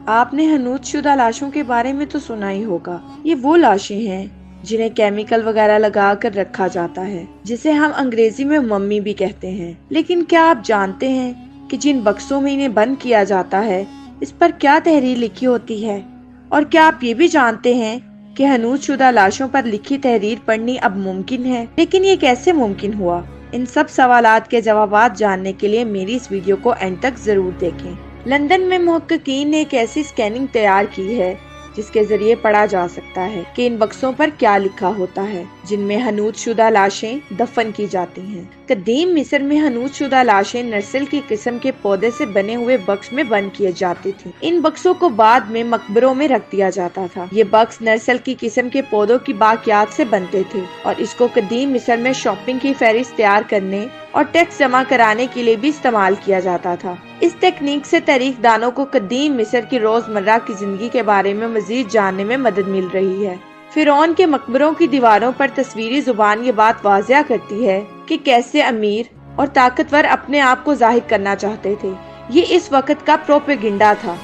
آپ نے حنوط شدہ لاشوں کے بارے میں تو سنا ہی ہوگا۔ یہ وہ لاشیں ہیں جنہیں کیمیکل وغیرہ لگا کر رکھا جاتا ہے، جسے ہم انگریزی میں ممی بھی کہتے ہیں۔ لیکن کیا آپ جانتے ہیں کہ جن بکسوں میں انہیں بند کیا جاتا ہے اس پر کیا تحریر لکھی ہوتی ہے؟ اور کیا آپ یہ بھی جانتے ہیں کہ حنوط شدہ لاشوں پر لکھی تحریر پڑھنی اب ممکن ہے؟ لیکن یہ کیسے ممکن ہوا؟ ان سب سوالات کے جوابات جاننے کے لیے میری اس ویڈیو کو اینڈ تک ضرور دیکھیں۔ لندن میں محققین نے ایک ایسی اسکیننگ تیار کی ہے جس کے ذریعے پڑھا جا سکتا ہے کہ ان بکسوں پر کیا لکھا ہوتا ہے جن میں حنوط شدہ لاشیں دفن کی جاتی ہیں۔ قدیم مصر میں حنوط شدہ لاشیں نرسل کی قسم کے پودے سے بنے ہوئے بکس میں بند کی جاتی تھی۔ ان بکسوں کو بعد میں مقبروں میں رکھ دیا جاتا تھا۔ یہ بکس نرسل کی قسم کے پودوں کی باقیات سے بنتے تھے اور اس کو قدیم مصر میں شاپنگ کی فہرست تیار کرنے اور ٹیکس جمع کرانے کے لیے بھی استعمال کیا جاتا تھا۔ اس تکنیک سے تاریخ دانوں کو قدیم مصر کی روزمرہ کی زندگی کے بارے میں مزید جاننے میں مدد مل رہی ہے۔ فرعون کے مقبروں کی دیواروں پر تصویری زبان یہ بات واضح کرتی ہے کہ کیسے امیر اور طاقتور اپنے آپ کو ظاہر کرنا چاہتے تھے۔ یہ اس وقت کا پروپیگنڈا تھا۔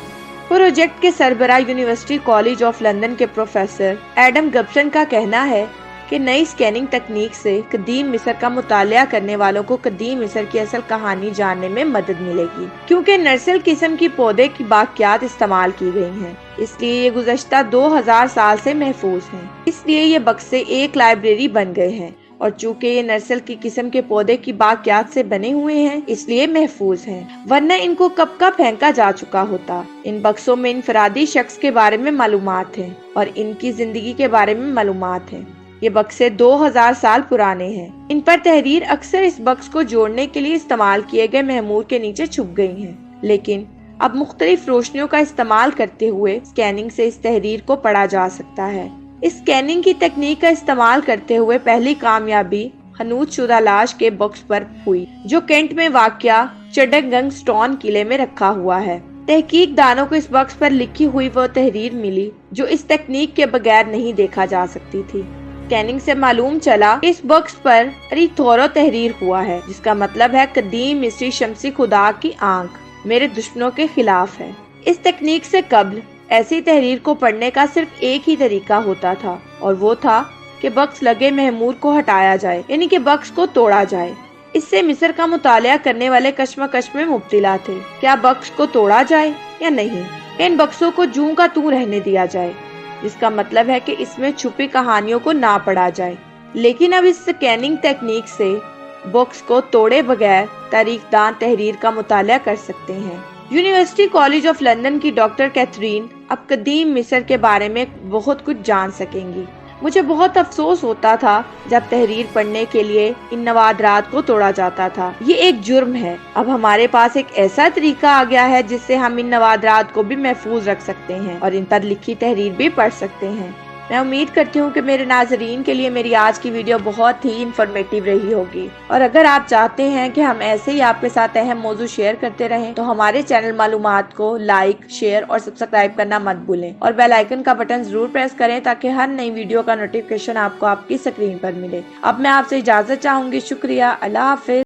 پروجیکٹ کے سربراہ یونیورسٹی کالج آف لندن کے پروفیسر ایڈم گبسن کا کہنا ہے کہ نئی اسکیننگ تکنیک سے قدیم مصر کا مطالعہ کرنے والوں کو قدیم مصر کی اصل کہانی جاننے میں مدد ملے گی، کیونکہ نرسل قسم کی پودے کی باقیات استعمال کی گئی ہیں، اس لیے یہ گزشتہ 2000 سال سے محفوظ ہیں۔ اس لیے یہ بکسے ایک لائبریری بن گئے ہیں، اور چونکہ یہ نرسل کی قسم کے پودے کی باقیات سے بنے ہوئے ہیں اس لیے محفوظ ہیں، ورنہ ان کو کب کا پھینکا جا چکا ہوتا۔ ان بکسوں میں انفرادی شخص کے بارے میں معلومات ہیں اور ان کی زندگی کے بارے میں معلومات ہیں۔ یہ بکسے 2000 سال پرانے ہیں۔ ان پر تحریر اکثر اس بکس کو جوڑنے کے لیے استعمال کیے گئے مہمور کے نیچے چھپ گئی ہیں، لیکن اب مختلف روشنیوں کا استعمال کرتے ہوئے اسکیننگ سے اس تحریر کو پڑھا جا سکتا ہے۔ اس اسکیننگ کی تکنیک کا استعمال کرتے ہوئے پہلی کامیابی حنوط شدہ لاش کے بکس پر ہوئی، جو کینٹ میں واقع چڈنگنگ سٹون قلعے میں رکھا ہوا ہے۔ تحقیق دانوں کو اس بکس پر لکھی ہوئی وہ تحریر ملی جو اس تکنیک کے بغیر نہیں دیکھا جا سکتی تھی۔ اسکیننگ سے معلوم چلا کہ اس بکس پر اریتھورو تحریر ہوا ہے، جس کا مطلب ہے قدیم مصری شمسی خدا کی آنکھ میرے دشمنوں کے خلاف ہے۔ اس تکنیک سے قبل ایسی تحریر کو پڑھنے کا صرف ایک ہی طریقہ ہوتا تھا، اور وہ تھا کہ بکس لگے مہمور کو ہٹایا جائے، یعنی کہ بکس کو توڑا جائے۔ اس سے مصر کا مطالعہ کرنے والے کشمکش میں مبتلا تھے، کیا بکس کو توڑا جائے یا نہیں، ان بکسوں کو جوں کا توں رہنے دیا جائے، جس کا مطلب ہے کہ اس میں چھپی کہانیوں کو نہ پڑھا جائے۔ لیکن اب اس اسکیننگ تکنیک سے بکس کو توڑے بغیر تاریخ دان تحریر کا مطالعہ کر سکتے ہیں۔ یونیورسٹی کالج آف لندن کی ڈاکٹر کیتھرین اب قدیم مصر کے بارے میں بہت کچھ جان سکیں گی۔ مجھے بہت افسوس ہوتا تھا جب تحریر پڑھنے کے لیے ان نوادرات کو توڑا جاتا تھا۔ یہ ایک جرم ہے۔ اب ہمارے پاس ایک ایسا طریقہ آ گیا ہے جس سے ہم ان نوادرات کو بھی محفوظ رکھ سکتے ہیں اور ان پر لکھی تحریر بھی پڑھ سکتے ہیں۔ میں امید کرتی ہوں کہ میرے ناظرین کے لیے میری آج کی ویڈیو بہت ہی انفارمیٹیو رہی ہوگی، اور اگر آپ چاہتے ہیں کہ ہم ایسے ہی آپ کے ساتھ اہم موضوع شیئر کرتے رہیں تو ہمارے چینل معلومات کو لائک، شیئر اور سبسکرائب کرنا مت بھولیں، اور بیل آئیکن کا بٹن ضرور پریس کریں تاکہ ہر نئی ویڈیو کا نوٹیفیکیشن آپ کو آپ کی اسکرین پر ملے۔ اب میں آپ سے اجازت چاہوں گی۔ شکریہ۔ اللہ حافظ۔